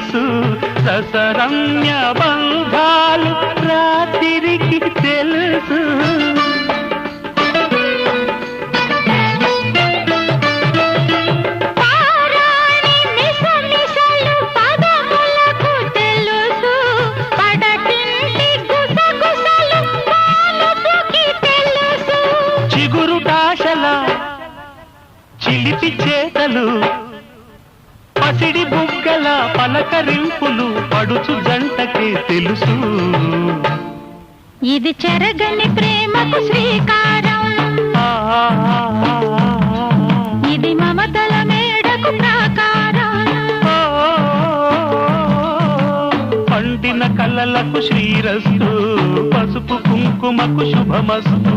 తెలుసు, ససరమ్య బంధాలు రాత్రికి తెలుసు. చిలిపి చేతలు పసిడి బుగ్గల పలకరింపులు పడుచు జంటకే తెలుసు. ఇది చెరగని ప్రేమకు శ్రీకారం, ఇది మమతల మేడకు ప్రాకారం. పండిన కలలకు శ్రీరస్తు, పసుపు కుంకుమకు శుభమస్తు.